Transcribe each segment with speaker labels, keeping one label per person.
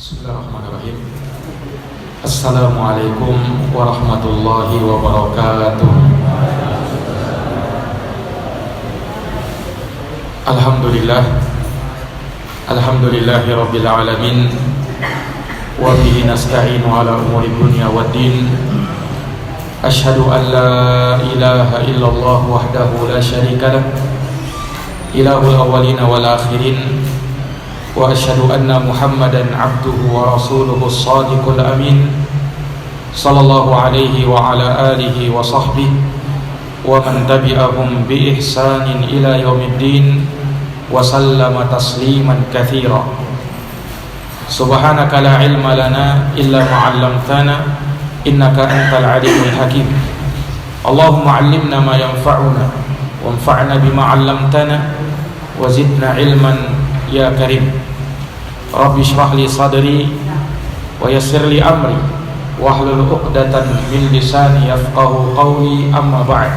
Speaker 1: Bismillahirrahmanirrahim. Assalamualaikum warahmatullahi wabarakatuh. Alhamdulillahi rabbil alamin. Wa bihi nasta'inu ala umuri dunya waddin. Asyhadu an la ilaha illallah wahdahu la syarika lah, ilahul awwalin wal akhirin. Wa asyhadu anna Muhammadan abduhu wa rasuluhu as-sadiqul amin. Sallallahu alaihi wa ala alihi wa sahbihi wa man tabi'ahum bi ihsanin ila yaumiddin wa sallama tasliman katsira. Subhanaka la ilma lana illa ma 'allamtana innaka antal alimul hakim. Allahumma 'allimna ma yanfa'una wanfa'na bima 'allamtana wa zidna ilman ya karim. Rabbi shrah li sadri wa yassir li amri wahlul 'uqdatan min lisani yafqahu qawli, amma ba'd.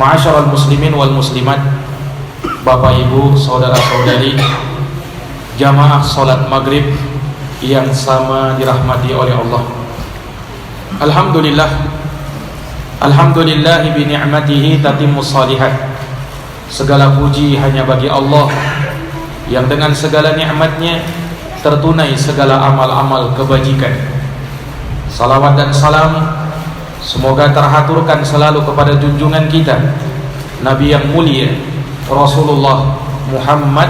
Speaker 1: Ma'asyiral muslimin wal muslimat, Bapak Ibu, saudara-saudari, jamaah salat maghrib yang sama dirahmati oleh Allah. Alhamdulillah bi ni'matihi tatimmus shalihat. Segala puji hanya bagi Allah yang dengan segala nikmatnya tertunai segala amal-amal kebajikan. Salawat dan salam semoga terhaturkan selalu kepada junjungan kita, Nabi yang mulia Rasulullah Muhammad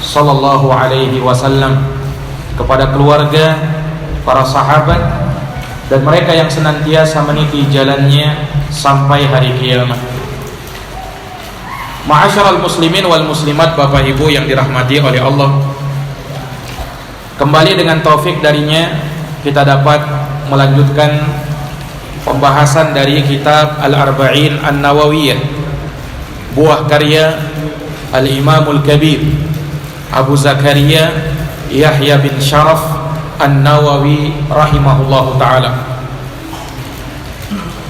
Speaker 1: sallallahu alaihi wasallam, kepada keluarga, para sahabat, dan mereka yang senantiasa meniti jalannya sampai hari kiamat. Ma'asyiral muslimin wal muslimat, Bapak Ibu yang dirahmati oleh Allah, kembali dengan taufik darinya kita dapat melanjutkan pembahasan dari kitab Al-Arba'in An-Nawawiyah, buah karya Al-Imamul Kabir Abu Zakaria Yahya bin Sharaf An-Nawawi rahimahullahu ta'ala.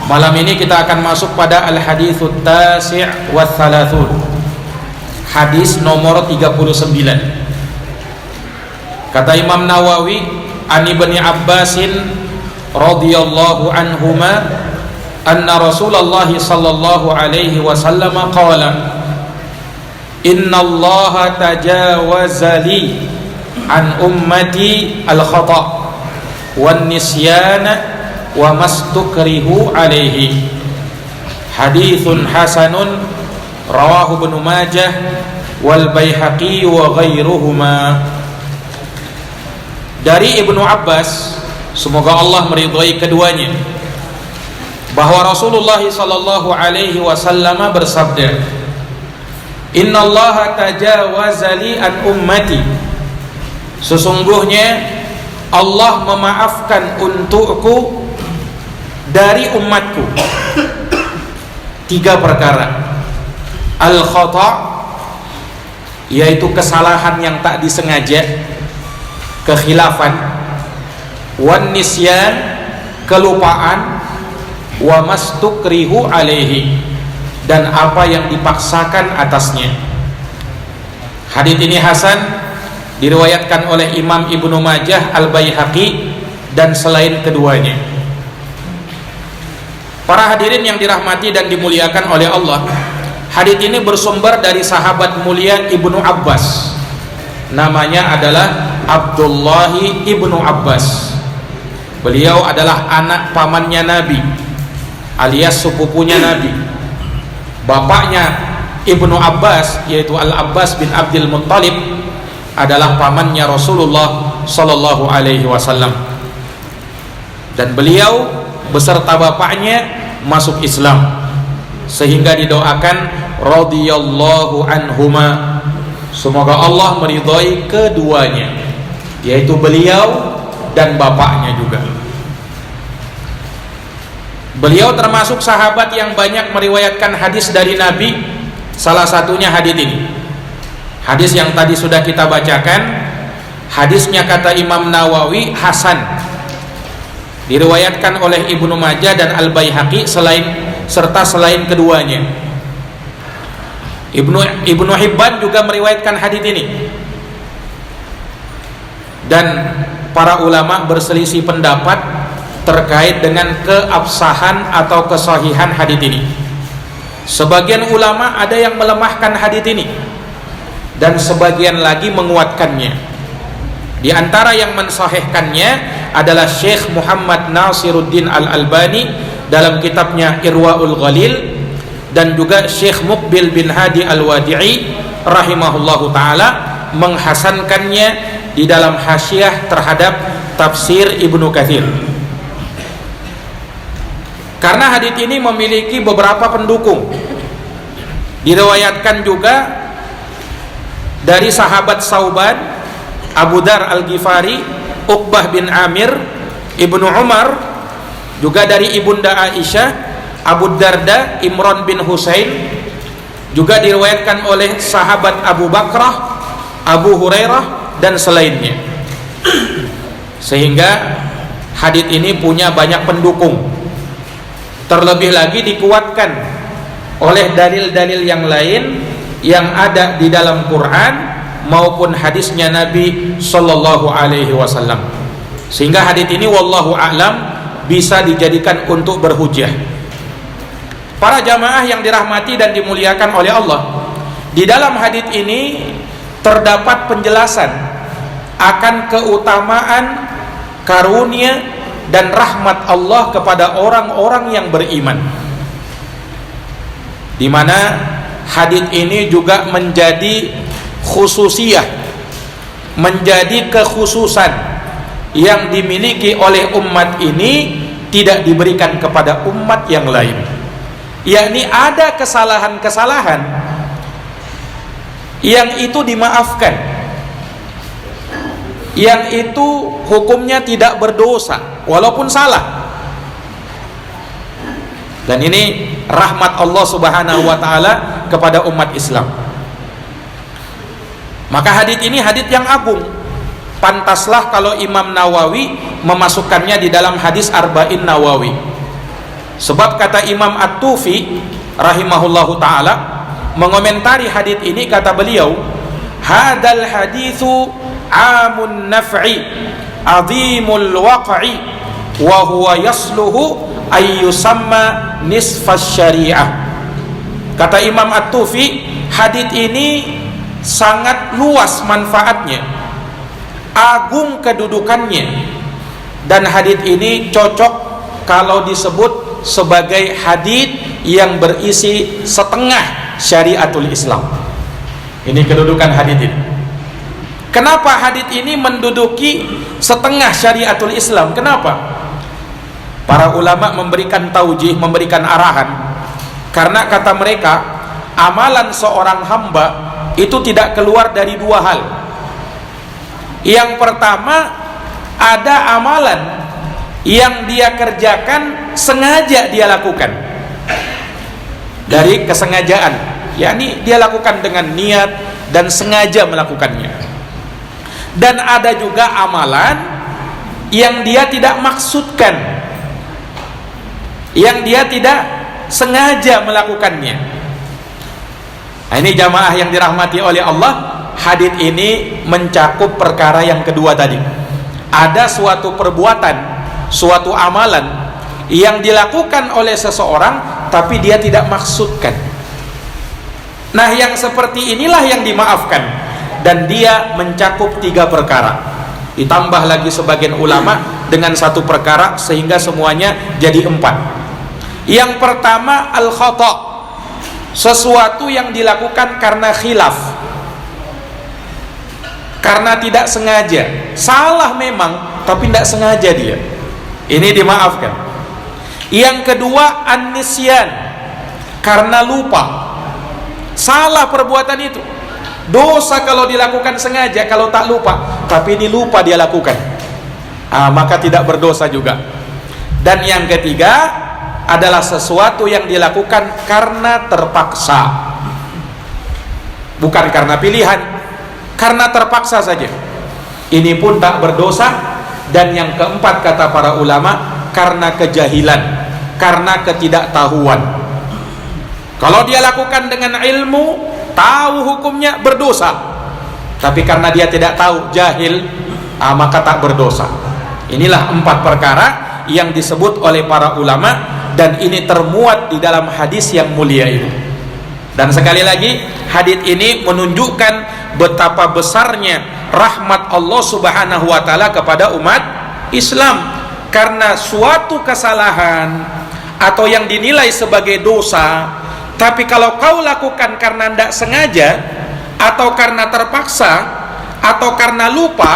Speaker 1: Malam ini kita akan masuk pada Al-Hadithut Tasi' wa Thalathun, hadis nomor 39. Kata Imam Nawawi, An Ibni Abbasin radhiyallahu anhuma anna Rasulullah sallallahu alaihi wasallam qala, inna Allah tajawaza li an ummati al-khata' wan nisyana wa mastukrihu alaihi. Hadithun hasanun rawahu Ibnu Majah wal Baihaqi wa ghairuhuma. Dari Ibnu Abbas, semoga Allah meridhai keduanya, bahwa Rasulullah sallallahu alaihi wasallam bersabda, innallaha tajawaza li an ummati, sesungguhnya Allah memaafkan untukku dari umatku 3 perkara. Al-khata', yaitu kesalahan yang tak disengaja, kekhilafan. Wan nisyan, kelupaan. Wa mastukrihu alaihi, dan apa yang dipaksakan atasnya. Hadits ini hasan, diriwayatkan oleh Imam Ibnu Majah, Al-Baihaqi, dan selain keduanya. Para hadirin yang dirahmati dan dimuliakan oleh Allah, hadits ini bersumber dari sahabat mulia Ibnu Abbas. Namanya adalah Abdullah Ibnu Abbas. Beliau adalah anak pamannya Nabi, alias sepupunya Nabi. Bapaknya Ibnu Abbas, yaitu Al-Abbas bin Abdul Muttalib, adalah pamannya Rasulullah sallallahu alaihi wasallam. Dan beliau beserta bapaknya masuk Islam, sehingga didoakan radhiyallahu anhuma, semoga Allah meridhai keduanya, yaitu beliau dan bapaknya juga. Beliau termasuk sahabat yang banyak meriwayatkan hadis dari Nabi. Salah satunya hadis ini, hadis yang tadi sudah kita bacakan. Hadisnya kata Imam Nawawi hasan, diriwayatkan oleh Ibnu Majah dan Al-Baihaqi serta selain keduanya. Ibnu Hibban juga meriwayatkan hadis ini. dan para ulama berselisih pendapat terkait dengan keabsahan atau kesahihan hadits ini. Sebagian ulama ada yang melemahkan hadits ini dan sebagian lagi menguatkannya. Di antara yang mensahihkannya adalah Syekh Muhammad Nasiruddin Al-Albani dalam kitabnya Irwaul Ghalil, dan juga Syekh Muqbil bin Hadi Al-Wadi'i rahimahullahu ta'ala menghasankannya di dalam hasyiah terhadap tafsir Ibnu Katsir. Karena hadits ini memiliki beberapa pendukung. Diriwayatkan juga dari sahabat Sauban, Abu Dar Al-Ghifari, Uqbah bin Amir, Ibnu Umar, juga dari Ibunda Aisyah, Abu Darda, Imran bin Husain, juga diriwayatkan oleh sahabat Abu Bakrah, Abu Hurairah, dan selainnya. Sehingga hadits ini punya banyak pendukung. Terlebih lagi dikuatkan oleh dalil-dalil yang lain yang ada di dalam Quran maupun hadisnya Nabi Sallallahu Alaihi Wasallam. Sehingga hadits ini wallahu a'lam bisa dijadikan untuk berhujjah. Para jamaah yang dirahmati dan dimuliakan oleh Allah, di dalam hadits ini terdapat penjelasan akan keutamaan, karunia, dan rahmat Allah kepada orang-orang yang beriman, di mana hadits ini juga menjadi khususiyah, menjadi kekhususan yang dimiliki oleh umat ini, tidak diberikan kepada umat yang lain. Yakni ada kesalahan-kesalahan yang itu dimaafkan, yang itu hukumnya tidak berdosa walaupun salah. Dan ini rahmat Allah Subhanahu wa taala kepada umat Islam. Maka hadits ini hadits yang agung. Pantaslah kalau Imam Nawawi memasukkannya di dalam hadis Arba'in Nawawi. Sebab kata Imam At-Tufi rahimahullahu taala mengomentari hadits ini, kata beliau, hadal haditsu amun naf'i azimul waq'i wa huwa yasluhu ay yusamma nisfas syariah. Kata Imam At-Tufi, hadits ini sangat luas manfaatnya, agung kedudukannya, dan hadits ini cocok kalau disebut sebagai hadits yang berisi setengah syariatul Islam. Ini kedudukan hadits ini. Kenapa hadits ini menduduki setengah syariatul Islam? Kenapa? Para ulama memberikan taujih, memberikan arahan, karena kata mereka, amalan seorang hamba itu tidak keluar dari dua hal. Yang pertama, ada amalan yang dia kerjakan sengaja dia lakukan, dari kesengajaan, yakni dia lakukan dengan niat dan sengaja melakukannya. Dan ada juga amalan yang dia tidak maksudkan, yang dia tidak sengaja melakukannya. Nah, ini jamaah yang dirahmati oleh Allah, hadits ini mencakup perkara yang kedua tadi. Ada suatu perbuatan, suatu amalan yang dilakukan oleh seseorang tapi dia tidak maksudkan. Nah, yang seperti inilah yang dimaafkan, dan dia mencakup 3 perkara. Ditambah lagi sebagian ulama dengan 1 perkara, sehingga semuanya jadi 4. Yang pertama, al-khata', sesuatu yang dilakukan karena khilaf, karena tidak sengaja. Salah memang, tapi tidak sengaja dia. Ini dimaafkan. Yang kedua, an-nisyan, karena lupa. Salah perbuatan itu. Dosa kalau dilakukan sengaja, kalau tak lupa. Tapi ini lupa dia lakukan, maka tidak berdosa juga. Dan yang ketiga adalah sesuatu yang dilakukan karena terpaksa, bukan karena pilihan, karena terpaksa saja. Ini pun tak berdosa. Dan yang keempat kata para ulama, karena kejahilan, karena ketidaktahuan. Kalau dia lakukan dengan ilmu, tahu hukumnya, berdosa. Tapi karena dia tidak tahu, jahil, maka tak berdosa. Inilah 4 perkara yang disebut oleh para ulama, dan ini termuat di dalam hadis yang mulia ini. Dan sekali lagi, hadis ini menunjukkan betapa besarnya rahmat Allah Subhanahu wa taala kepada umat Islam. Karena suatu kesalahan atau yang dinilai sebagai dosa, tapi kalau kau lakukan karena tidak sengaja, atau karena terpaksa, atau karena lupa,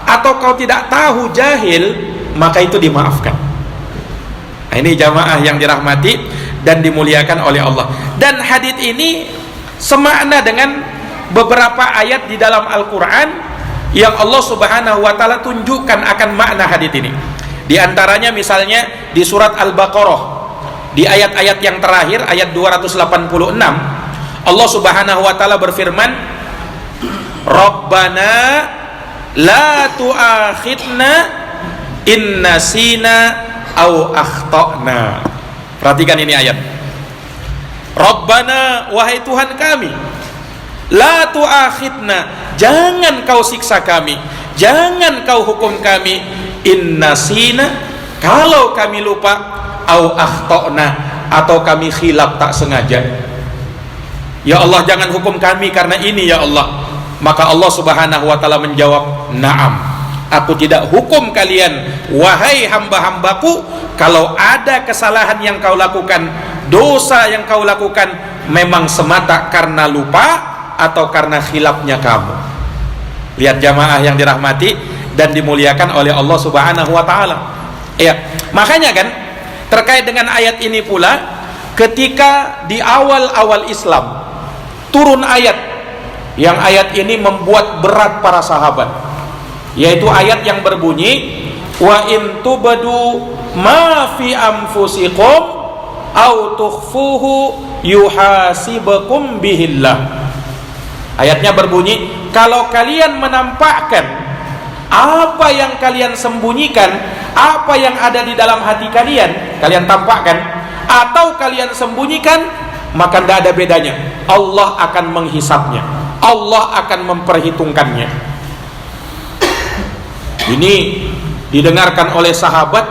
Speaker 1: atau kau tidak tahu, jahil, maka itu dimaafkan. Nah, ini jamaah yang dirahmati dan dimuliakan oleh Allah. Dan hadits ini semakna dengan beberapa ayat di dalam Al-Quran yang Allah Subhanahu wa taala tunjukkan akan makna hadits ini. Di antaranya misalnya di surat Al-Baqarah, di ayat-ayat yang terakhir, ayat 286, Allah Subhanahu wa taala berfirman, Rabbana la tu'akhidna in nasina au akhtana. Perhatikan ini ayat. Rabbana, wahai Tuhan kami, la tu'akhidna, jangan kau siksa kami, jangan kau hukum kami, in nasina, kalau kami lupa, au akhtana, atau kami khilaf tak sengaja. Ya Allah, jangan hukum kami karena ini ya Allah. Maka Allah Subhanahu wa taala menjawab, na'am, aku tidak hukum kalian wahai hamba-hambaku kalau ada kesalahan yang kau lakukan, dosa yang kau lakukan memang semata karena lupa atau karena khilafnya kamu. Lihat jamaah yang dirahmati dan dimuliakan oleh Allah Subhanahu wa taala. Ya, makanya kan terkait dengan ayat ini pula, ketika di awal-awal Islam turun ayat yang ayat ini membuat berat para sahabat, yaitu ayat yang berbunyi, wa in tubadu ma fi anfusikum au tukhfuhu yuhasibukum bihillah. Ayatnya berbunyi, kalau kalian menampakkan apa yang kalian sembunyikan, apa yang ada di dalam hati kalian, kalian tampakkan atau kalian sembunyikan, maka tidak ada bedanya, Allah akan menghisapnya, Allah akan memperhitungkannya. Ini didengarkan oleh sahabat,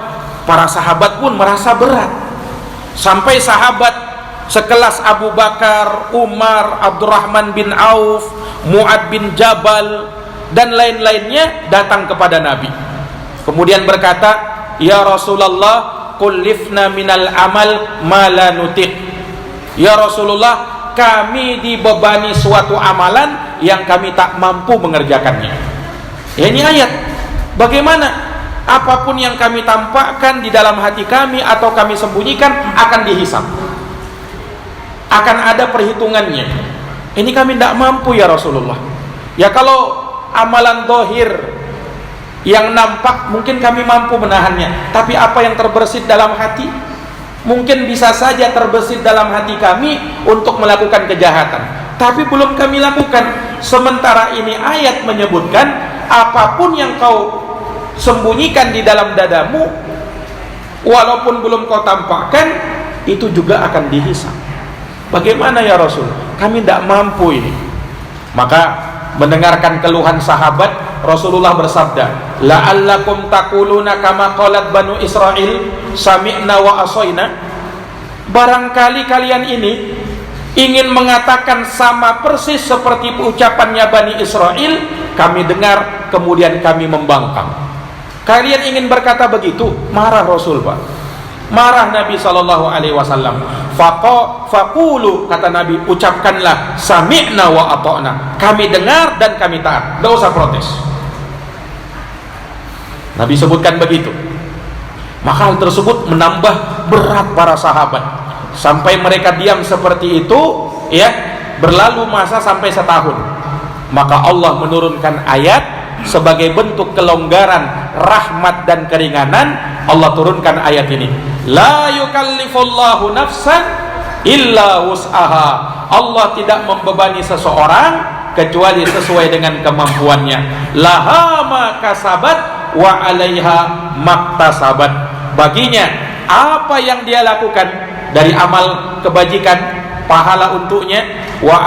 Speaker 1: para sahabat pun merasa berat. Sampai sahabat sekelas Abu Bakar, Umar, Abdurrahman bin Auf, Mu'ad bin Jabal dan lain-lainnya datang kepada Nabi. Kemudian berkata, ya Rasulullah, kullifna minal amal ma la nutiq. Ya Rasulullah, kami dibebani suatu amalan yang kami tak mampu mengerjakannya. Ya, ini ayat. Bagaimana? Apapun yang kami tampakkan di dalam hati kami atau kami sembunyikan akan dihisap, akan ada perhitungannya. Ini kami tidak mampu ya Rasulullah. Ya, kalau amalan zahir yang nampak mungkin kami mampu menahannya, tapi apa yang terbersit dalam hati, mungkin bisa saja terbersit dalam hati kami untuk melakukan kejahatan, tapi belum kami lakukan. Sementara ini ayat menyebutkan apapun yang kau sembunyikan di dalam dadamu, walaupun belum kau tampakkan, itu juga akan dihisap. Bagaimana ya Rasul? Kami tidak mampu ini. Maka mendengarkan keluhan sahabat, Rasulullah bersabda, la'allakum taquluna kama qalat banu Israil sami'na wa asoina. Barangkali kalian ini ingin mengatakan sama persis seperti ucapannya Bani Israel, kami dengar kemudian kami membangkang. Kalian ingin berkata begitu? Marah Rasul, Pak. Marah Nabi SAW. Faqulu, kata Nabi, ucapkanlah sami'na wa ata'na, kami dengar dan kami taat, tidak usah protes. Nabi sebutkan begitu. Maka hal tersebut menambah berat para sahabat, sampai mereka diam seperti itu, ya, berlalu masa sampai setahun. Maka Allah menurunkan ayat sebagai bentuk kelonggaran, rahmat dan keringanan. Allah turunkan ayat ini, la yukallifullahu nafsan illa wus'aha. Allah tidak membebani seseorang kecuali sesuai dengan kemampuannya. Laha ma kasabat wa 'alaiha maktasabat. Baginya apa yang dia lakukan dari amal kebajikan, pahala untuknya, wa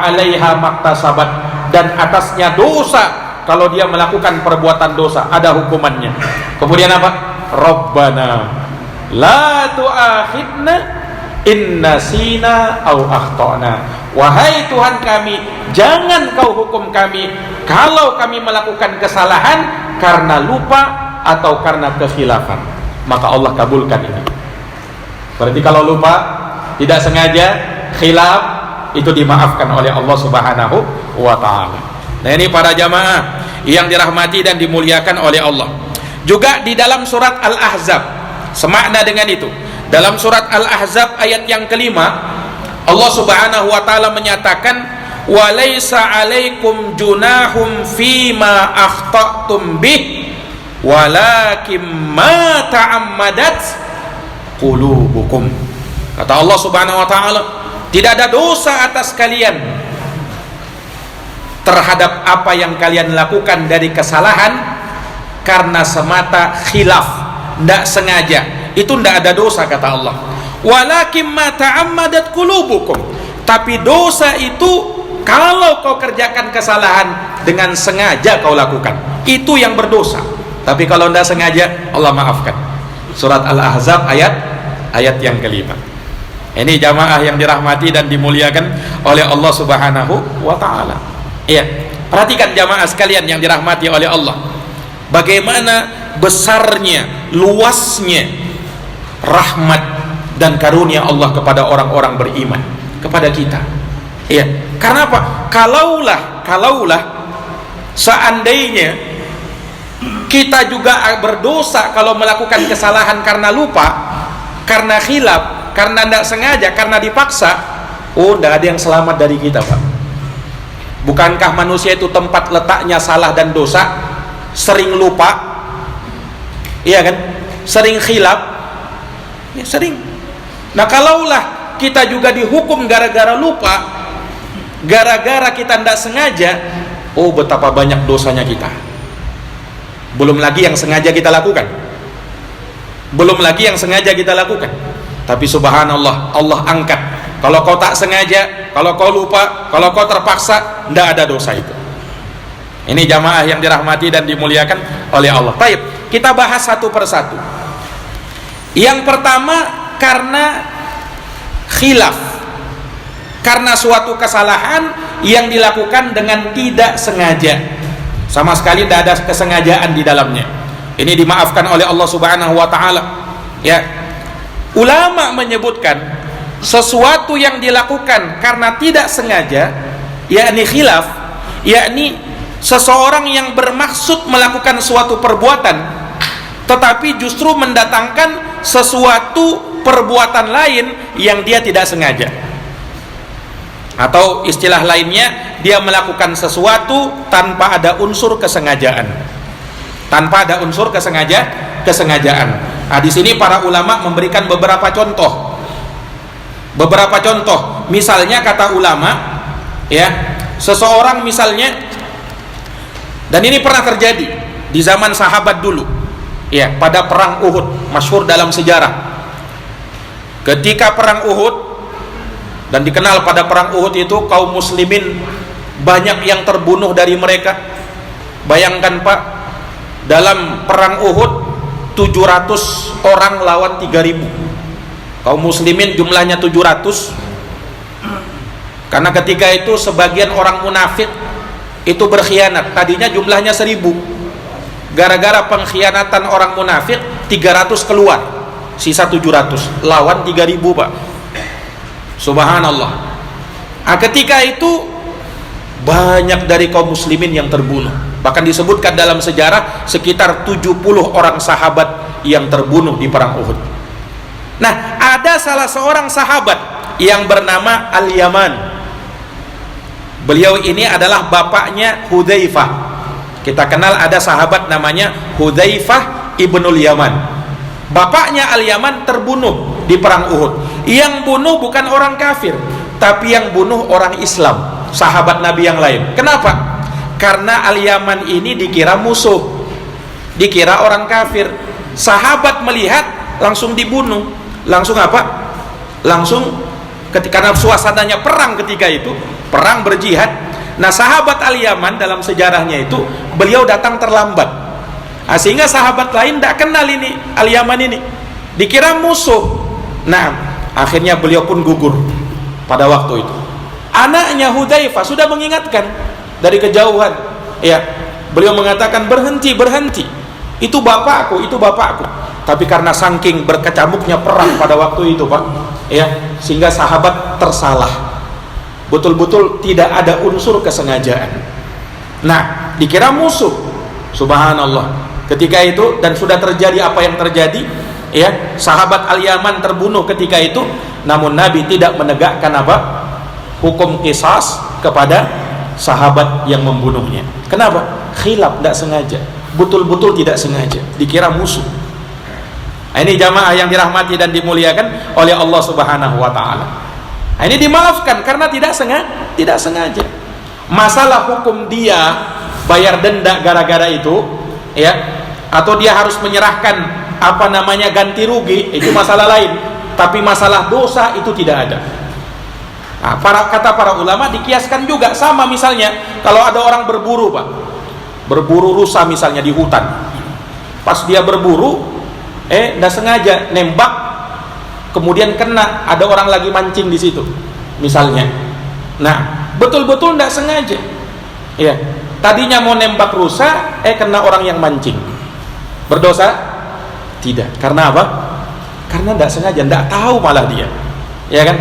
Speaker 1: 'alaiha maktasabat, dan atasnya dosa kalau dia melakukan perbuatan dosa, ada hukumannya. Kemudian apa? Rabbana la tu'akhidna in nasina au akhtana. Wahai Tuhan kami, jangan kau hukum kami kalau kami melakukan kesalahan karena lupa atau karena kekhilafan. Maka Allah kabulkan ini. Berarti kalau lupa, tidak sengaja, khilaf, itu dimaafkan oleh Allah Subhanahu wa ta'ala. Nah, ini para jamaah yang dirahmati dan dimuliakan oleh Allah. Juga di dalam surat Al-Ahzab, semakna dengan itu. Dalam surat Al-Ahzab ayat yang kelima, Allah Subhanahu wa ta'ala menyatakan, wa laisa 'alaikum junahum fima akhta'tum bih walakin ma ta'ammadat qulubukum. Kata Allah Subhanahu wa ta'ala, tidak ada dosa atas kalian terhadap apa yang kalian lakukan dari kesalahan karena semata khilaf, tidak sengaja. Itu tidak ada dosa, kata Allah. Walakin ma ta'ammadat qulubukum. Tapi dosa itu kalau kau kerjakan kesalahan dengan sengaja kau lakukan, itu yang berdosa. Tapi kalau tidak sengaja, Allah maafkan. Surat Al-Ahzab ayat yang kelima. Ini jamaah yang dirahmati dan dimuliakan oleh Allah Subhanahu wa ta'ala. Iya, perhatikan jamaah sekalian yang dirahmati oleh Allah, bagaimana besarnya, luasnya rahmat dan karunia Allah kepada orang-orang beriman, kepada kita. Iya, karena apa? Kalaulah seandainya kita juga berdosa kalau melakukan kesalahan karena lupa, karena khilaf, karena tidak sengaja, karena dipaksa, tidak ada yang selamat dari kita, Pak. Bukankah manusia itu tempat letaknya salah dan dosa, sering lupa, iya kan, sering khilaf, ya sering. Nah, kalaulah kita juga dihukum gara-gara lupa, gara-gara kita tidak sengaja, betapa banyak dosanya kita. Belum lagi yang sengaja kita lakukan, tapi subhanallah, Allah angkat. Kalau kau tak sengaja, kalau kau lupa, kalau kau terpaksa, tidak ada dosa itu. Ini jamaah yang dirahmati dan dimuliakan oleh Allah. Baik, kita bahas satu persatu. Yang pertama, karena khilaf, karena suatu kesalahan yang dilakukan dengan tidak sengaja, sama sekali tidak ada kesengajaan di dalamnya. Ini dimaafkan oleh Allah Subhanahu wa ta'ala. Ya, ulama menyebutkan sesuatu yang dilakukan karena tidak sengaja, yakni khilaf, yakni seseorang yang bermaksud melakukan suatu perbuatan tetapi justru mendatangkan sesuatu perbuatan lain yang dia tidak sengaja, atau istilah lainnya, dia melakukan sesuatu tanpa ada unsur kesengajaan, kesengajaan. Nah, di sini para ulama memberikan beberapa contoh. Misalnya kata ulama, ya, seseorang misalnya, dan ini pernah terjadi di zaman sahabat dulu, ya, pada perang Uhud, masyhur dalam sejarah. Ketika perang Uhud, dan dikenal pada perang Uhud itu kaum muslimin banyak yang terbunuh dari mereka. Bayangkan, Pak, dalam perang Uhud 700 orang lawan 3000. Kaum muslimin jumlahnya 700. Karena ketika itu sebagian orang munafik itu berkhianat. Tadinya jumlahnya 1000. Gara-gara pengkhianatan orang munafik 300 keluar, sisa 700 lawan 3000, Pak. Subhanallah. Nah, ketika itu banyak dari kaum muslimin yang terbunuh. Bahkan disebutkan dalam sejarah sekitar 70 orang sahabat yang terbunuh di perang Uhud. Nah, ada salah seorang sahabat yang bernama Al-Yaman. Beliau ini adalah bapaknya Hudzaifah. Kita kenal ada sahabat namanya Hudzaifah ibnul Yaman. Bapaknya Al-Yaman terbunuh di perang Uhud. Yang bunuh bukan orang kafir, tapi yang bunuh orang Islam, sahabat Nabi yang lain. Kenapa? Karena Al-Yaman ini dikira musuh, dikira orang kafir. Sahabat melihat langsung dibunuh. Langsung apa? Langsung karena suasananya perang ketika itu, perang berjihad, Nah, sahabat Al-Yaman dalam sejarahnya itu beliau datang terlambat. Nah, sehingga sahabat lain tidak kenal ini Al-Yaman ini, dikira musuh. Nah, akhirnya beliau pun gugur pada waktu itu. Anaknya Hudzaifah sudah mengingatkan dari kejauhan, ya, beliau mengatakan berhenti, itu bapakku. Tapi karena saking berkecamuknya perang pada waktu itu, Pak, ya, sehingga sahabat tersalah. Betul-betul tidak ada unsur kesengajaan. Nah, dikira musuh. Subhanallah. Ketika itu, dan sudah terjadi apa yang terjadi, ya, sahabat Al-Yaman terbunuh ketika itu, namun Nabi tidak menegakkan apa? Hukum qisas kepada sahabat yang membunuhnya. Kenapa? Khilaf, tidak sengaja. Betul-betul tidak sengaja, dikira musuh. Nah, ini jamaah yang dirahmati dan dimuliakan oleh Allah Subhanahu wa taala. Nah, ini dimaafkan karena tidak sengaja. Masalah hukum dia bayar denda gara-gara itu, ya, atau dia harus menyerahkan ganti rugi, itu masalah lain. Tapi masalah dosa itu tidak ada. Nah, kata para ulama dikiaskan juga sama, misalnya kalau ada orang berburu, Pak, berburu rusa misalnya di hutan. Pas dia berburu, tidak sengaja nembak, kemudian kena, ada orang lagi mancing di situ, misalnya. Nah, betul-betul tidak sengaja. Ya, tadinya mau nembak rusa, kena orang yang mancing. Berdosa? Tidak. Karena apa? Karena tidak sengaja, tidak tahu malah dia. Ya kan?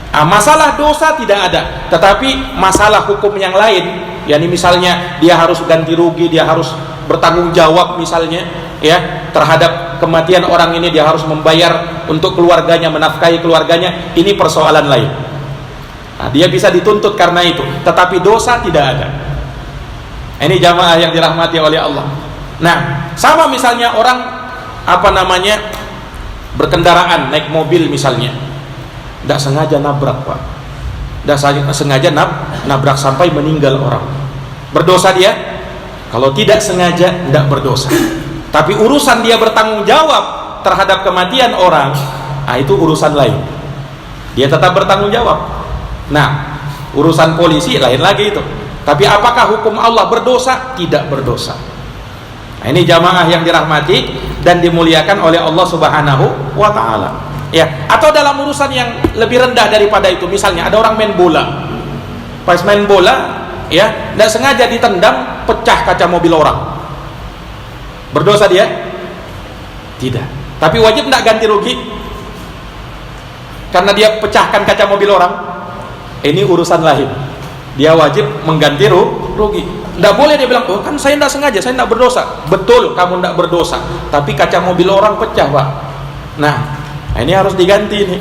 Speaker 1: Nah, masalah dosa tidak ada, tetapi masalah hukum yang lain, yakni misalnya dia harus ganti rugi, dia harus bertanggung jawab misalnya, ya, terhadap kematian orang ini, dia harus membayar untuk keluarganya, menafkahi keluarganya, ini persoalan lain. Nah, dia bisa dituntut karena itu, tetapi dosa tidak ada. Ini jamaah yang dirahmati oleh Allah. Nah, sama misalnya orang berkendaraan, naik mobil misalnya, tidak sengaja nabrak, Pak, tidak sengaja nabrak sampai meninggal orang. Berdosa dia? Kalau tidak sengaja, tidak berdosa. Tapi urusan dia bertanggung jawab terhadap kematian orang, nah itu urusan lain, dia tetap bertanggung jawab. Nah, urusan polisi lain lagi itu. Tapi apakah hukum Allah berdosa? Tidak berdosa. Nah, ini jamaah yang dirahmati dan dimuliakan oleh Allah Subhanahu wa taala. Ya, atau dalam urusan yang lebih rendah daripada itu, misalnya ada orang main bola. Pas main bola, ya, tidak sengaja ditendang, pecah kaca mobil orang. Berdosa dia? Tidak. Tapi wajib tidak ganti rugi karena dia pecahkan kaca mobil orang? Ini urusan lain. Dia wajib mengganti rugi. Tidak boleh dia bilang, oh kan saya tidak sengaja, saya tidak berdosa. Betul, kamu tidak berdosa, tapi kaca mobil orang pecah, Pak. Nah, ini harus diganti ini.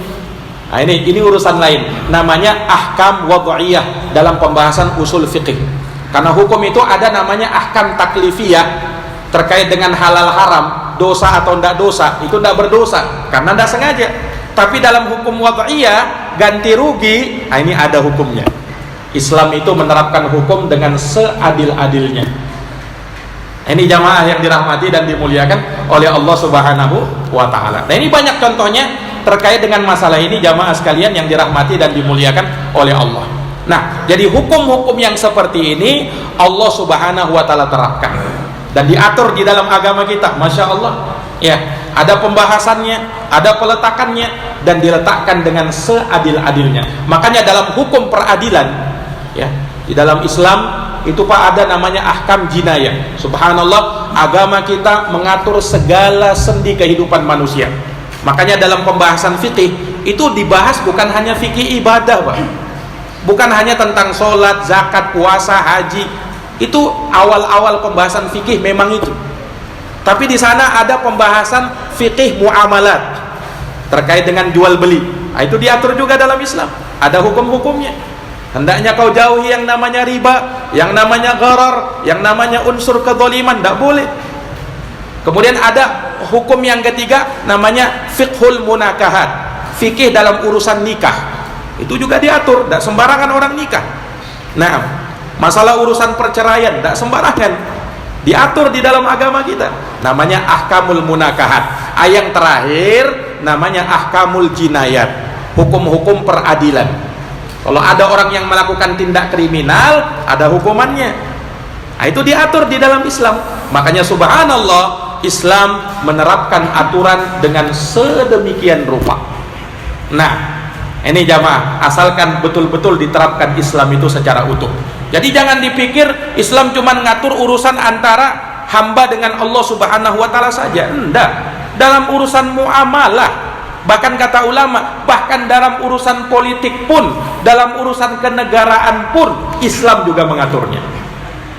Speaker 1: Nah, ini urusan lain. Namanya ahkam wad'iyah dalam pembahasan usul fiqih. Karena hukum itu ada namanya ahkam taklifiyah terkait dengan halal haram, dosa atau tidak dosa. Itu tidak berdosa karena tidak sengaja. Tapi dalam hukum wad'iyah, ganti rugi, nah ini ada hukumnya. Islam itu menerapkan hukum dengan seadil-adilnya. Ini jamaah yang dirahmati dan dimuliakan oleh Allah Subhanahu wa taala. Nah, ini banyak contohnya terkait dengan masalah ini, jamaah sekalian yang dirahmati dan dimuliakan oleh Allah. Nah, jadi hukum-hukum yang seperti ini Allah Subhanahu wa taala terapkan dan diatur di dalam agama kita. Masya Allah, ya, ada pembahasannya, ada peletakannya, dan diletakkan dengan seadil-adilnya. Makanya dalam hukum peradilan, ya, di dalam Islam itu, Pak, ada namanya ahkam jinayah. Subhanallah, agama kita mengatur segala sendi kehidupan manusia. Makanya dalam pembahasan fikih itu dibahas bukan hanya fikih ibadah, Pak, bukan hanya tentang sholat, zakat, puasa, haji. Itu awal-awal pembahasan fikih memang itu. Tapi di sana ada pembahasan fikih muamalat terkait dengan jual beli. Nah, itu diatur juga dalam Islam. Ada hukum-hukumnya. Hendaknya kau jauhi yang namanya riba, yang namanya gharar, yang namanya unsur kezaliman, tidak boleh. Kemudian ada hukum yang ketiga namanya fiqhul munakahat, fikih dalam urusan nikah. Itu juga diatur, tidak sembarangan orang nikah. Nah, masalah urusan perceraian tidak sembarangan, diatur di dalam agama kita. Namanya ahkamul munakahat. Yang terakhir namanya ahkamul jinayat, hukum-hukum peradilan. Kalau ada orang yang melakukan tindak kriminal, ada hukumannya. Nah, itu diatur di dalam Islam. Makanya subhanallah, Islam menerapkan aturan dengan sedemikian rupa. Nah, ini jamaah, asalkan betul-betul diterapkan Islam itu secara utuh. Jadi jangan dipikir Islam cuma ngatur urusan antara hamba dengan Allah subhanahu wa ta'ala saja. Enggak. Dalam urusan muamalah, bahkan kata ulama, bahkan dalam urusan politik pun, dalam urusan kenegaraan pun, Islam juga mengaturnya.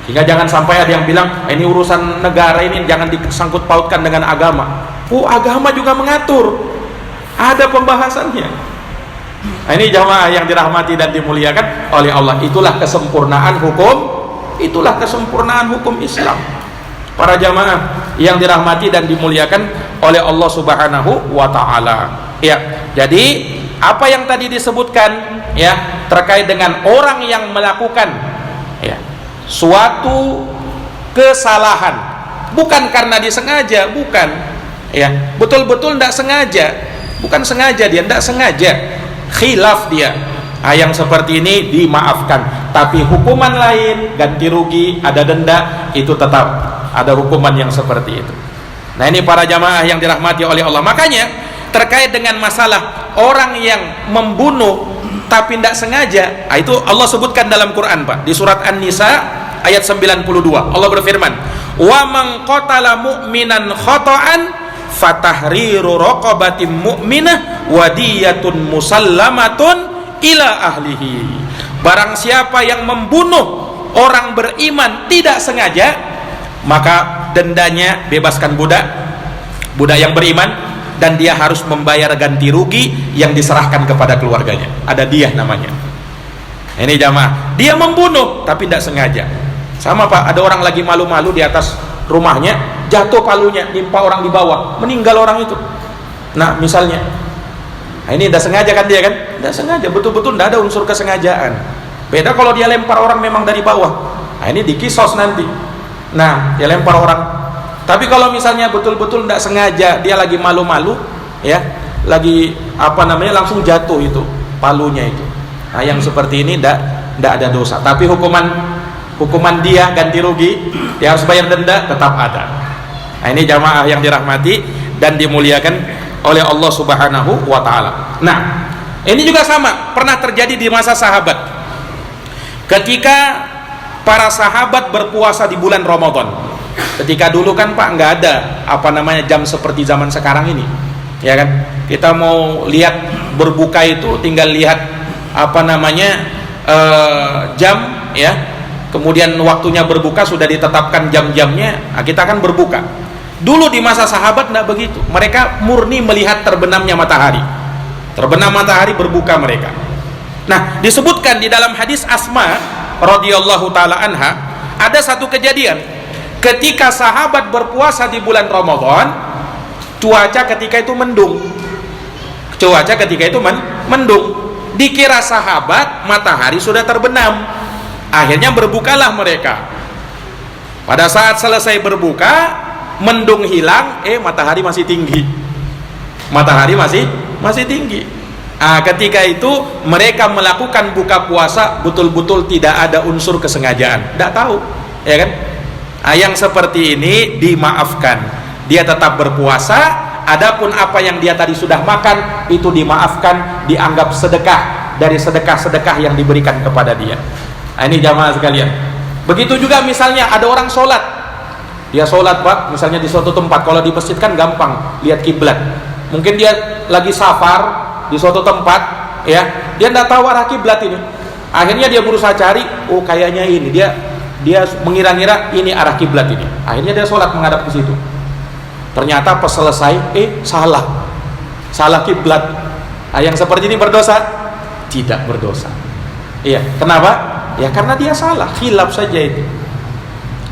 Speaker 1: Sehingga jangan sampai ada yang bilang, ini urusan negara ini jangan disangkut pautkan dengan agama. Oh, agama juga mengatur. Ada pembahasannya. Nah, ini jamaah yang dirahmati dan dimuliakan oleh Allah. Itulah kesempurnaan hukum, itulah kesempurnaan hukum Islam. Para jamaah yang dirahmati dan dimuliakan oleh Allah subhanahu wa ta'ala. Ya, jadi apa yang tadi disebutkan ya terkait dengan orang yang melakukan ya suatu kesalahan bukan karena disengaja, bukan ya, betul-betul tidak sengaja, bukan sengaja, dia tidak sengaja, khilaf dia. Nah, yang seperti ini dimaafkan, tapi hukuman lain, ganti rugi, ada denda, itu tetap ada hukuman yang seperti itu. Nah, ini para jamaah yang dirahmati oleh Allah. Makanya terkait dengan masalah orang yang membunuh tapi tidak sengaja, itu Allah sebutkan dalam Quran, Pak, di surat An-Nisa ayat 92. Allah berfirman, "Wa man qatala mu'minan khata'an fatahriru raqabatin mu'minah wa diyatun musallamatun ila ahlihi." Barang siapa yang membunuh orang beriman tidak sengaja, maka dendanya bebaskan budak yang beriman, dan dia harus membayar ganti rugi yang diserahkan kepada keluarganya. Ada diyah namanya. Ini jamaah, dia membunuh tapi tidak sengaja. Sama, Pak, ada orang lagi malu-malu di atas rumahnya, jatuh palunya, nimpa orang di bawah, meninggal orang itu. Nah, misalnya, nah, ini tidak sengaja kan dia kan? Tidak sengaja, betul-betul tidak ada unsur kesengajaan. Beda kalau dia lempar orang memang dari bawah. Nah, ini dikisos nanti. Nah, dia lempar orang. Tapi kalau misalnya betul-betul tidak sengaja, dia lagi malu-malu, ya, lagi langsung jatuh itu palunya itu. Nah, yang seperti ini tidak ada dosa. Tapi hukuman dia ganti rugi, dia harus bayar denda, tetap ada. Nah, ini jamaah yang dirahmati dan dimuliakan oleh Allah Subhanahu wa ta'ala. Nah, ini juga sama, pernah terjadi di masa sahabat. Ketika para sahabat berpuasa di bulan Ramadan. Ketika dulu kan, Pak, nggak ada jam seperti zaman sekarang ini, ya kan? Kita mau lihat berbuka itu tinggal lihat jam, ya. Kemudian waktunya berbuka sudah ditetapkan jam-jamnya. Nah, kita akan berbuka. Dulu di masa sahabat nggak begitu. Mereka murni melihat terbenamnya matahari. Terbenam matahari berbuka mereka. Nah, disebutkan di dalam hadis Asma radhiyallahu taala anha, ada satu kejadian. Ketika sahabat berpuasa di bulan Ramadan, cuaca ketika itu mendung. Mendung. Dikira sahabat matahari sudah terbenam. Akhirnya berbukalah mereka. Pada saat selesai berbuka, mendung hilang, matahari masih tinggi. Matahari masih tinggi. Ketika itu mereka melakukan buka puasa betul-betul tidak ada unsur kesengajaan. Tidak tahu, ya kan? Yang seperti ini dimaafkan, dia tetap berpuasa. Adapun apa yang dia tadi sudah makan itu dimaafkan, dianggap sedekah dari sedekah-sedekah yang diberikan kepada dia. Ini jamaah sekalian. Begitu juga misalnya ada orang sholat, dia sholat, Pak, misalnya di suatu tempat. Kalau di masjid kan gampang lihat kiblat. Mungkin dia lagi safar di suatu tempat, ya, dia tidak tahu arah kiblat ini. Akhirnya dia berusaha cari, kayaknya ini dia mengira-ngira ini arah kiblat ini. Akhirnya dia sholat menghadap ke situ. Ternyata pas selesai, salah kiblat. Yang seperti ini berdosa? Tidak berdosa. Iya, kenapa? Ya karena dia salah, khilaf saja itu.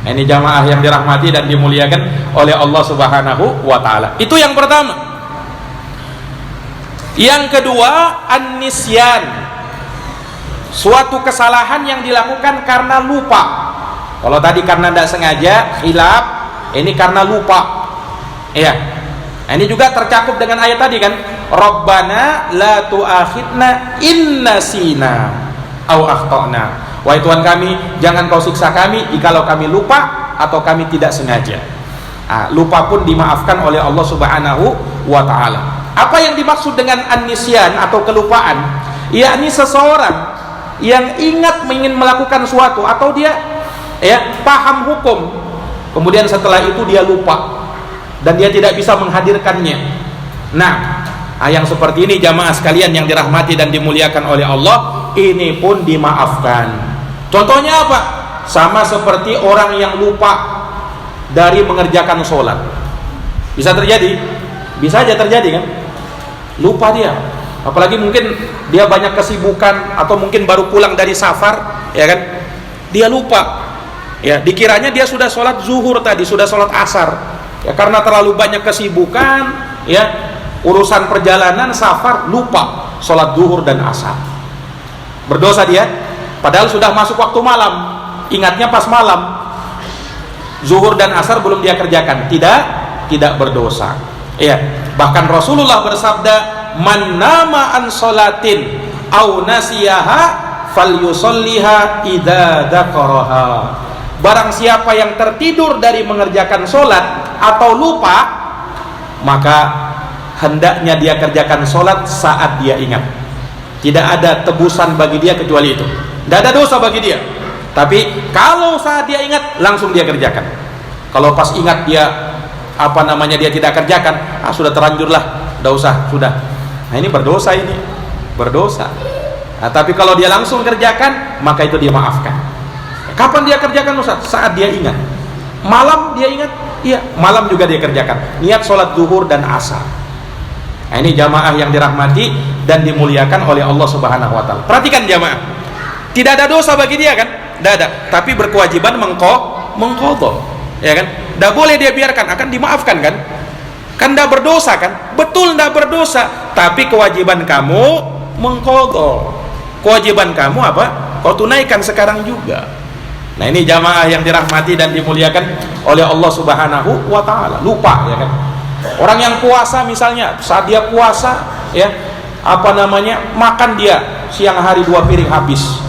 Speaker 1: Ini jamaah yang dirahmati dan dimuliakan oleh Allah Subhanahu wa ta'ala. Itu yang pertama. Yang kedua, an-nisyan. Suatu kesalahan yang dilakukan karena lupa. Kalau tadi karena tidak sengaja, khilaf. Ini karena lupa. Iya. Ini juga tercakup dengan ayat tadi kan, Rabbana la tu'akhidna in nasina. aw akhtana. Wahai Tuhan kami, jangan kau siksa kami jikalau kami lupa atau kami tidak sengaja. Lupa pun dimaafkan oleh Allah Subhanahu wa ta'ala. Apa yang dimaksud dengan an-nisyan atau kelupaan? Yakni seseorang yang ingat ingin melakukan suatu atau dia paham hukum, kemudian setelah itu dia lupa dan dia tidak bisa menghadirkannya. Nah, yang seperti ini jamaah sekalian yang dirahmati dan dimuliakan oleh Allah, ini pun dimaafkan. Contohnya apa? Sama seperti orang yang lupa dari mengerjakan sholat. Bisa terjadi? Bisa aja terjadi kan? Lupa dia. Apalagi mungkin dia banyak kesibukan atau mungkin baru pulang dari safar, ya kan? Dia lupa. Ya, dikiranya dia sudah sholat zuhur tadi, sudah sholat asar. Ya, karena terlalu banyak kesibukan, ya, urusan perjalanan safar, lupa sholat zuhur dan asar. Berdosa dia. Padahal sudah masuk waktu malam, ingatnya pas malam, zuhur dan asar belum dia kerjakan, tidak berdosa. Ya, bahkan Rasulullah bersabda, man nama an sholatin au nasiyaha falyusalliha idza dzakaraha. Barang siapa yang tertidur dari mengerjakan sholat atau lupa, maka hendaknya dia kerjakan sholat saat dia ingat. Tidak ada tebusan bagi dia kecuali itu. Tidak ada dosa bagi dia. Tapi kalau saat dia ingat, langsung dia kerjakan. Kalau pas ingat dia dia tidak kerjakan, sudah terlanjurlah, tidak usah, sudah. Nah, ini berdosa, ini berdosa. Nah, tapi kalau dia langsung kerjakan, maka itu dia maafkan. Kapan dia kerjakan Ustaz? Saat dia ingat. Malam dia ingat, iya, malam juga dia kerjakan. Niat sholat zuhur dan asar. Nah, ini jamaah yang dirahmati dan dimuliakan oleh Allah Subhanahu wa ta'ala. Perhatikan jamaah. Tidak ada dosa bagi dia kan? Tidak ada. Tapi berkewajiban mengqadha. Ya kan? Tidak boleh dia biarkan, akan dimaafkan kan? Kan tidak berdosa kan? Betul tidak berdosa. Tapi kewajiban kamu mengqadha. Kewajiban kamu apa? Kau tunaikan sekarang juga. Nah, ini jamaah yang dirahmati dan dimuliakan oleh Allah Subhanahu wa ta'ala. Lupa, ya kan? Orang yang puasa misalnya, saat dia puasa, ya, makan dia siang hari 2 piring habis.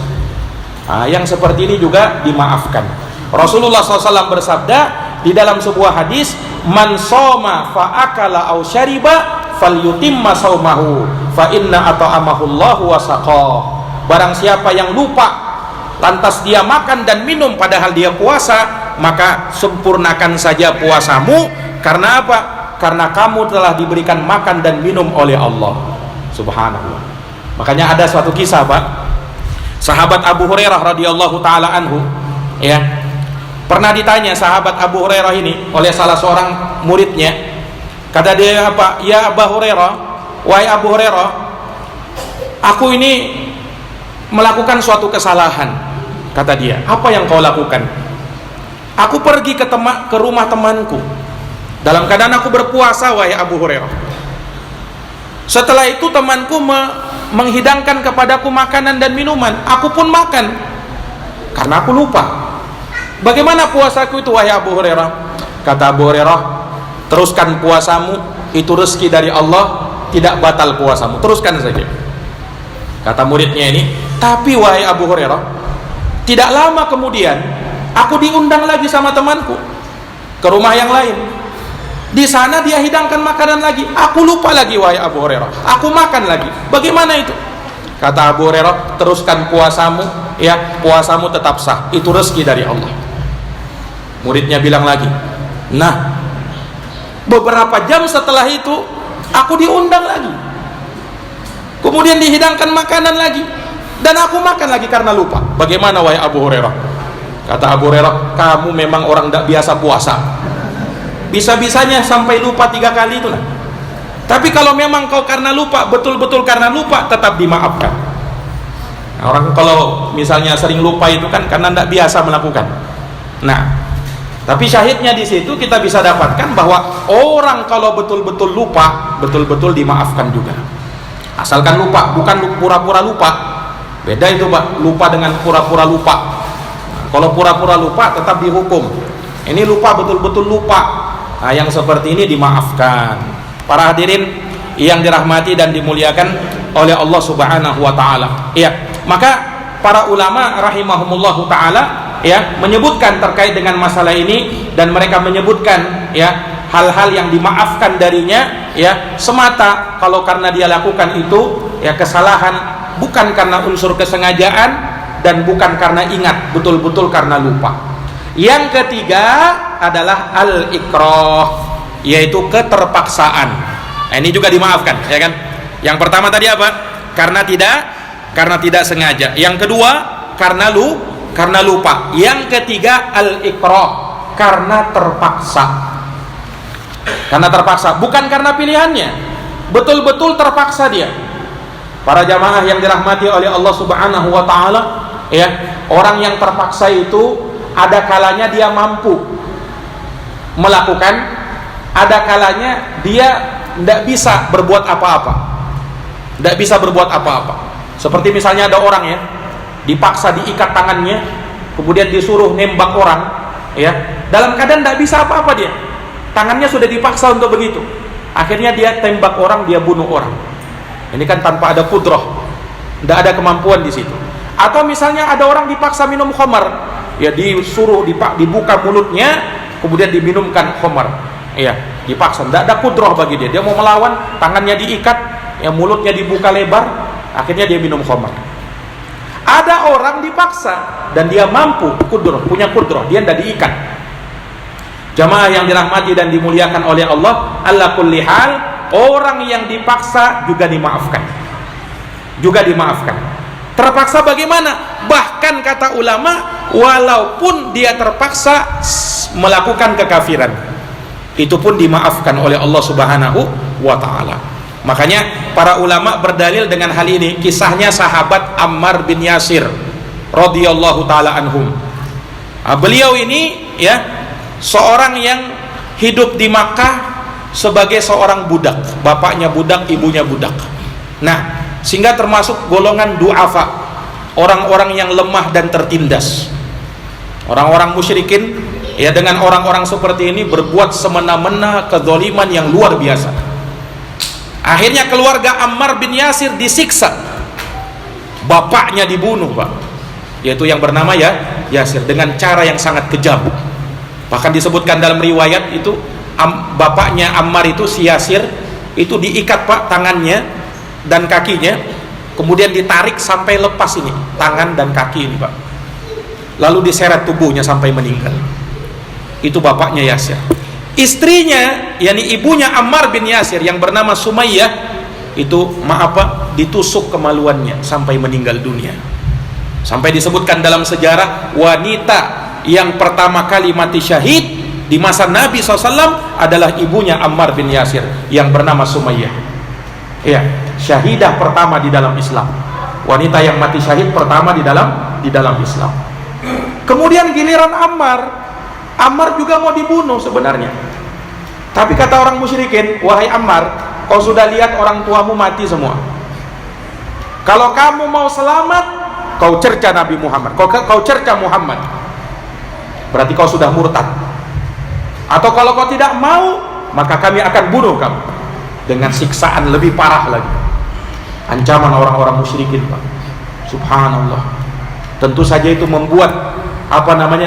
Speaker 1: Yang seperti ini juga dimaafkan. Rasulullah SAW bersabda di dalam sebuah hadis, man soma fa akala aw syariba falyutimma saumahu fa inna at'amahullahu wa saqah. Barang siapa yang lupa lantas dia makan dan minum padahal dia puasa, maka sempurnakan saja puasamu. Karena apa? Karena kamu telah diberikan makan dan minum oleh Allah. Subhanallah. Makanya ada suatu kisah, Pak. Sahabat Abu Hurairah radhiyallahu taala anhu, ya, pernah ditanya sahabat Abu Hurairah ini oleh salah seorang muridnya. Kata dia apa? Ya Abu Hurairah, wahai Abu Hurairah, aku ini melakukan suatu kesalahan. Kata dia, apa yang kau lakukan? Aku pergi ke rumah temanku dalam keadaan aku berpuasa, wahai Abu Hurairah. Setelah itu temanku menghidangkan kepadaku makanan dan minuman, aku pun makan karena aku lupa. Bagaimana puasaku itu, wahai Abu Hurairah? Kata Abu Hurairah, teruskan puasamu, itu rezeki dari Allah, tidak batal puasamu, teruskan saja. Kata muridnya ini, tapi wahai Abu Hurairah, tidak lama kemudian aku diundang lagi sama temanku ke rumah yang lain. Di sana dia hidangkan makanan lagi, aku lupa lagi, wahai Abu Hurairah, aku makan lagi. Bagaimana itu? Kata Abu Hurairah, teruskan puasamu, ya, puasamu tetap sah, itu rezeki dari Allah. Muridnya bilang lagi, nah, beberapa jam setelah itu aku diundang lagi, kemudian dihidangkan makanan lagi, dan aku makan lagi karena lupa. Bagaimana, wahai Abu Hurairah? Kata Abu Hurairah, kamu memang orang tidak biasa puasa. Bisa-bisanya sampai lupa 3 kali itu lah. Tapi kalau memang kau karena lupa, betul-betul karena lupa, tetap dimaafkan. Nah, orang kalau misalnya sering lupa itu kan karena tidak biasa melakukan. Nah, tapi syahidnya di situ kita bisa dapatkan bahwa orang kalau betul-betul lupa, betul-betul dimaafkan juga. Asalkan lupa, bukan pura-pura lupa. Beda itu, Pak, lupa dengan pura-pura lupa. Nah, kalau pura-pura lupa tetap dihukum. Ini lupa, betul-betul lupa. Nah, yang seperti ini dimaafkan. Para hadirin yang dirahmati dan dimuliakan oleh Allah Subhanahu wa ta'ala. Iya, maka para ulama rahimahumullahu taala ya menyebutkan terkait dengan masalah ini, dan mereka menyebutkan ya hal-hal yang dimaafkan darinya ya semata kalau karena dia lakukan itu ya kesalahan, bukan karena unsur kesengajaan dan bukan karena ingat, betul-betul karena lupa. Yang ketiga adalah al-ikrah, yaitu keterpaksaan. Nah, ini juga dimaafkan, ya kan? Yang pertama tadi apa? Karena tidak sengaja. Yang kedua karena lupa. Yang ketiga al-ikrah, karena terpaksa. Karena terpaksa, bukan karena pilihannya. Betul-betul terpaksa dia. Para jamaah yang dirahmati oleh Allah Subhanahu wa taala, ya, orang yang terpaksa itu ada kalanya dia mampu melakukan, ada kalanya dia tidak bisa berbuat apa-apa. Tidak bisa berbuat apa-apa. Seperti misalnya ada orang ya, dipaksa diikat tangannya, kemudian disuruh nembak orang, ya, dalam keadaan tidak bisa apa-apa dia. Tangannya sudah dipaksa untuk begitu. Akhirnya dia tembak orang, dia bunuh orang. Ini kan tanpa ada kudrah, tidak ada kemampuan di situ. Atau misalnya ada orang dipaksa minum khamar, ya disuruh dibuka mulutnya, kemudian diminumkan khamar, ya dipaksa, tidak ada kudrah bagi dia. Dia mau melawan, tangannya diikat, ya mulutnya dibuka lebar, akhirnya dia minum khamar. Ada orang dipaksa dan dia mampu kudrah, punya kudrah, dia tidak diikat. Jamaah yang dirahmati dan dimuliakan oleh Allah, ala kulli hal, orang yang dipaksa juga dimaafkan. Juga dimaafkan. Terpaksa bagaimana? Bahkan kata ulama, walaupun dia terpaksa melakukan kekafiran, itu pun dimaafkan oleh Allah Subhanahu wa taala. Makanya para ulama berdalil dengan hal ini. Kisahnya sahabat Ammar bin Yasir radhiyallahu taala anhum. Beliau ini ya seorang yang hidup di Makkah sebagai seorang budak, bapaknya budak, ibunya budak. Nah, sehingga termasuk golongan du'afa, orang-orang yang lemah dan tertindas. Orang-orang musyrikin ya dengan orang-orang seperti ini berbuat semena-mena kezaliman yang luar biasa. Akhirnya keluarga Ammar bin Yasir disiksa, bapaknya dibunuh, Pak, yaitu yang bernama ya Yasir, dengan cara yang sangat kejam. Bahkan disebutkan dalam riwayat itu bapaknya Ammar itu, si Yasir itu diikat, Pak, tangannya dan kakinya, kemudian ditarik sampai lepas ini tangan dan kaki ini, Pak, lalu diseret tubuhnya sampai meninggal. Itu bapaknya Yasir. Istrinya, yakni ibunya Ammar bin Yasir yang bernama Sumayyah, itu ditusuk kemaluannya sampai meninggal dunia. Sampai disebutkan dalam sejarah, wanita yang pertama kali mati syahid di masa Nabi SAW adalah ibunya Ammar bin Yasir yang bernama Sumayyah. Ya, syahidah pertama di dalam Islam, wanita yang mati syahid pertama di dalam Islam. Kemudian giliran Ammar juga mau dibunuh sebenarnya. Tapi kata orang musyrikin, wahai Ammar, kau sudah lihat orang tuamu mati semua. Kalau kamu mau selamat, kau cerca Nabi Muhammad, kau cerca Muhammad, berarti kau sudah murtad. Atau kalau kau tidak mau, maka kami akan bunuh kamu dengan siksaan lebih parah lagi. Ancaman orang-orang musyrikin, Pak. Subhanallah. Tentu saja itu membuat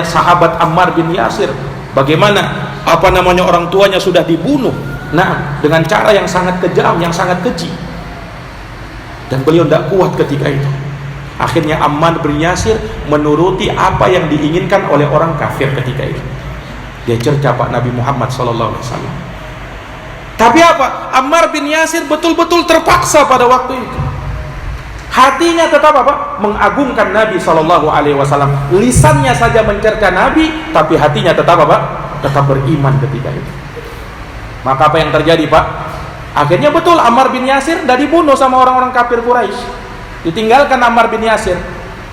Speaker 1: sahabat Ammar bin Yasir, bagaimana orang tuanya sudah dibunuh, nah, dengan cara yang sangat kejam, yang sangat keji, dan beliau tidak kuat ketika itu. Akhirnya Ammar bin Yasir menuruti apa yang diinginkan oleh orang kafir ketika itu. Dia cerca, Pak, Nabi Muhammad SAW. Tapi apa? Ammar bin Yasir betul-betul terpaksa pada waktu itu. Hatinya tetap mengagungkan Nabi SAW. Lisannya saja mencerca Nabi, tapi hatinya tetap tetap beriman ketika itu. Maka apa yang terjadi, Pak? Akhirnya betul Ammar bin Yasir sudah dibunuh sama orang-orang kafir Quraisy. Ditinggalkan Ammar bin Yasir.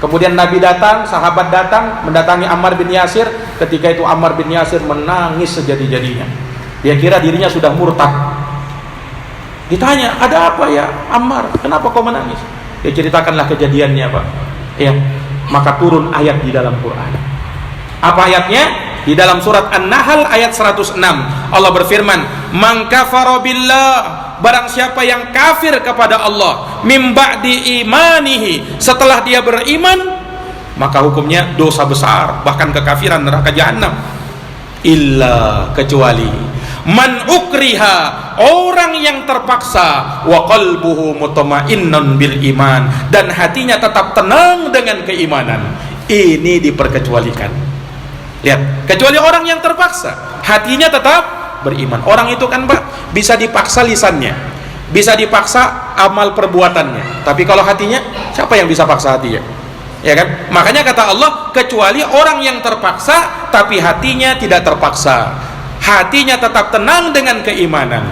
Speaker 1: Kemudian Nabi datang, sahabat datang mendatangi Ammar bin Yasir. Ketika itu Ammar bin Yasir menangis sejadi-jadinya. Dia kira dirinya sudah murtad. Ditanya, ada apa ya Ammar? Kenapa kau menangis? Dia ceritakanlah kejadiannya, Pak. Ya, maka turun ayat di dalam Quran. Apa ayatnya? Di dalam surat An-Nahl ayat 106. Allah berfirman, "Man kafara billah barang siapa yang kafir kepada Allah mim ba'di imanihi, setelah dia beriman, maka hukumnya dosa besar, bahkan kekafiran, neraka jahanam. Illa, kecuali man ukriha, orang yang terpaksa, wa qalbuhu mutmainnun bil iman, dan hatinya tetap tenang dengan keimanan. Ini diperkecualikan. Lihat, kecuali orang yang terpaksa, hatinya tetap beriman. Orang itu kan Pak, bisa dipaksa lisannya, bisa dipaksa amal perbuatannya, tapi kalau hatinya, siapa yang bisa paksa hatinya? Ya kan? Makanya kata Allah, kecuali orang yang terpaksa tapi hatinya tidak terpaksa, hatinya tetap tenang dengan keimanan.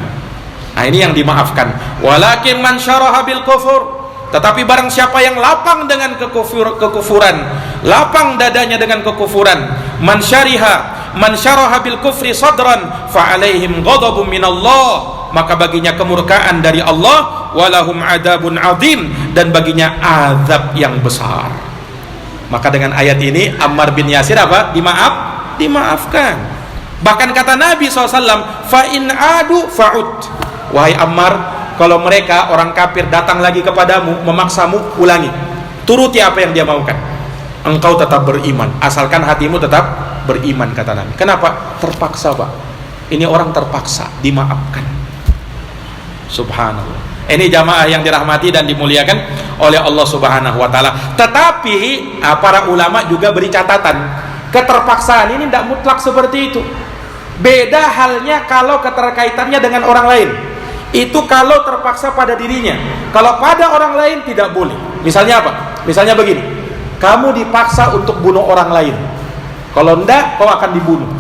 Speaker 1: Nah, ini yang dimaafkan. Walakin man syaraha bil kufur, tetapi barang siapa yang lapang dengan kekufuran, lapang dadanya dengan kekufuran, man syaraha bil kufri sadran fa alaihim ghadabun minallah, maka baginya kemurkaan dari Allah, walahum adabun azim, dan baginya azab yang besar. Maka dengan ayat ini Ammar bin Yasir apa? Dimaafkan. Bahkan kata Nabi SAW, fa in adu fa'ud, wahai Ammar, kalau mereka orang kafir datang lagi kepadamu, memaksamu, ulangi, turuti apa yang dia maukan, engkau tetap beriman, asalkan hatimu tetap beriman, kata Nabi. Kenapa? Terpaksa Pak, ini orang terpaksa, dimaafkan. Subhanallah. Ini jamaah yang dirahmati dan dimuliakan oleh Allah Subhanahu wa Ta'ala. Tetapi para ulama juga beri catatan, keterpaksaan ini tidak mutlak seperti itu. Beda halnya kalau keterkaitannya dengan orang lain. Itu kalau terpaksa pada dirinya. Kalau pada orang lain tidak boleh. Misalnya apa? Misalnya begini, kamu dipaksa untuk bunuh orang lain, kalau enggak kau akan dibunuh.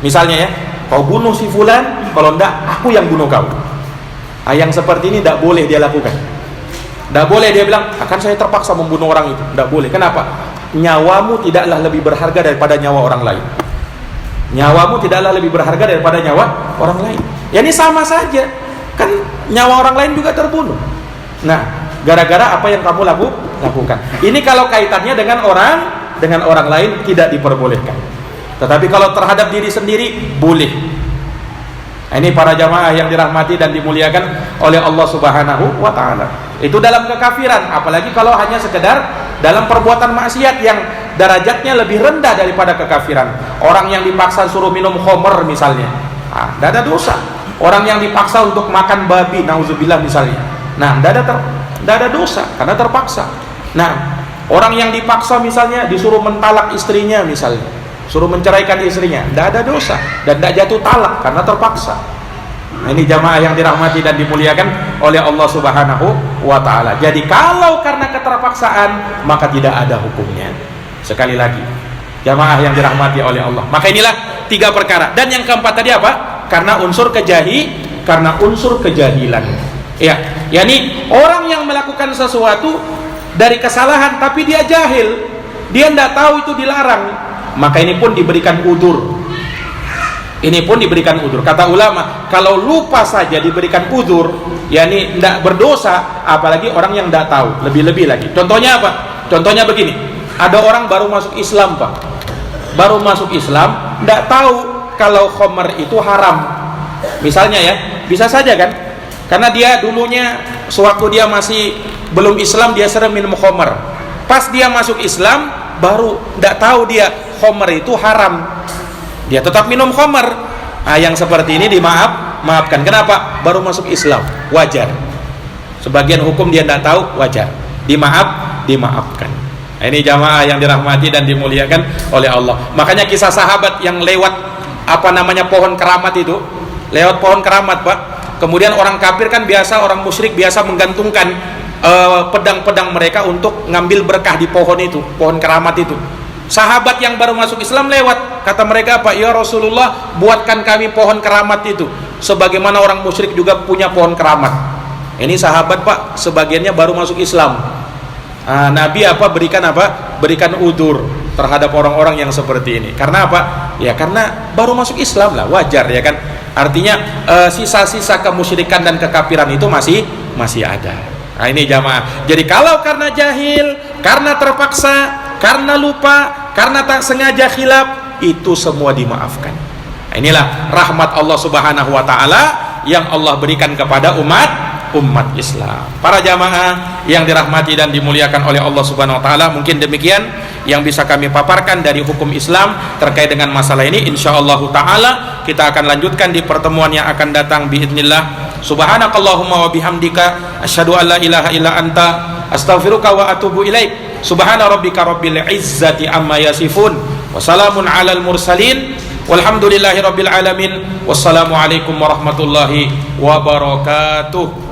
Speaker 1: Misalnya ya, kau bunuh si fulan, kalau enggak aku yang bunuh kau. Nah, yang seperti ini tidak boleh dia lakukan. Tidak boleh dia bilang, akan saya terpaksa membunuh orang itu. Tidak boleh. Kenapa? Nyawamu tidaklah lebih berharga daripada nyawa orang lain. Nyawamu tidaklah lebih berharga daripada nyawa orang lain. Ya ini sama saja. Kan nyawa orang lain juga terbunuh. Nah, gara-gara apa yang kamu lakukan. Ini kalau kaitannya dengan orang lain tidak diperbolehkan. Tetapi kalau terhadap diri sendiri boleh. Ini para jamaah yang dirahmati dan dimuliakan oleh Allah Subhanahu wa Ta'ala. Itu dalam kekafiran, apalagi kalau hanya sekedar dalam perbuatan maksiat yang derajatnya lebih rendah daripada kekafiran. Orang yang dipaksa suruh minum khamr misalnya, tidak ada dosa. Orang yang dipaksa untuk makan babi, nauzubillah misalnya, nah tidak ada dosa karena terpaksa. Nah, orang yang dipaksa misalnya disuruh mentalak istrinya misalnya, suruh menceraikan istrinya, tidak ada dosa dan tidak jatuh talak karena terpaksa. Nah, ini jamaah yang dirahmati dan dimuliakan oleh Allah Subhanahu wa Ta'ala. Jadi kalau karena keterpaksaan, maka tidak ada hukumnya. Sekali lagi, jamaah yang dirahmati oleh Allah. Maka inilah 3 perkara. Dan yang keempat tadi apa? Karena unsur kejahilan. Ya, yakni orang yang melakukan sesuatu dari kesalahan tapi dia jahil, dia tidak tahu itu dilarang, maka ini pun diberikan udzur. Kata ulama, kalau lupa saja diberikan udzur, yakni tidak berdosa, apalagi orang yang tidak tahu, lebih-lebih lagi. Contohnya apa? Contohnya begini, ada orang baru masuk Islam Pak, baru masuk Islam, tidak tahu kalau khamr itu haram. Misalnya ya, bisa saja kan, karena dia dulunya sewaktu dia masih belum Islam dia sering minum khamr. Pas dia masuk Islam baru tidak tahu dia khamr itu haram, dia tetap minum khamr. Nah, yang seperti ini maafkan. Kenapa? Baru masuk Islam, wajar. Sebagian hukum dia tidak tahu, wajar. Dimaafkan. Nah, ini jamaah yang dirahmati dan dimuliakan oleh Allah. Makanya kisah sahabat yang lewat pohon keramat itu, lewat pohon keramat Pak. Kemudian orang kafir kan biasa, orang musyrik biasa menggantungkan pedang-pedang mereka untuk ngambil berkah di pohon itu, pohon keramat itu. Sahabat yang baru masuk Islam lewat, kata mereka apa? Ya Rasulullah, buatkan kami pohon keramat itu, sebagaimana orang musyrik juga punya pohon keramat. Ini sahabat Pak, sebagiannya baru masuk Islam. Nabi berikan udzur terhadap orang-orang yang seperti ini. Karena apa? Ya karena baru masuk Islam lah, wajar ya kan. Artinya sisa-sisa kemusyrikan dan kekafiran itu masih ada. Nah, ini jamaah. Jadi kalau karena jahil, karena terpaksa, karena lupa, karena tak sengaja khilaf, itu semua dimaafkan. Nah, inilah rahmat Allah Subhanahu wa Ta'ala yang Allah berikan kepada umat Islam. Para jamaah yang dirahmati dan dimuliakan oleh Allah Subhanahu wa taala, mungkin demikian yang bisa kami paparkan dari hukum Islam terkait dengan masalah ini. Insyaallah taala kita akan lanjutkan di pertemuan yang akan datang biidznillah. Subhanakallahumma wa bihamdika asyhadu an la ilaha illa anta astaghfiruka wa atubu ilaik. Subhana rabbika rabbil izzati amma yasifun wa salamun alal mursalin walhamdulillahi rabbil alamin. Wassalamu alaikum warahmatullahi wabarakatuh.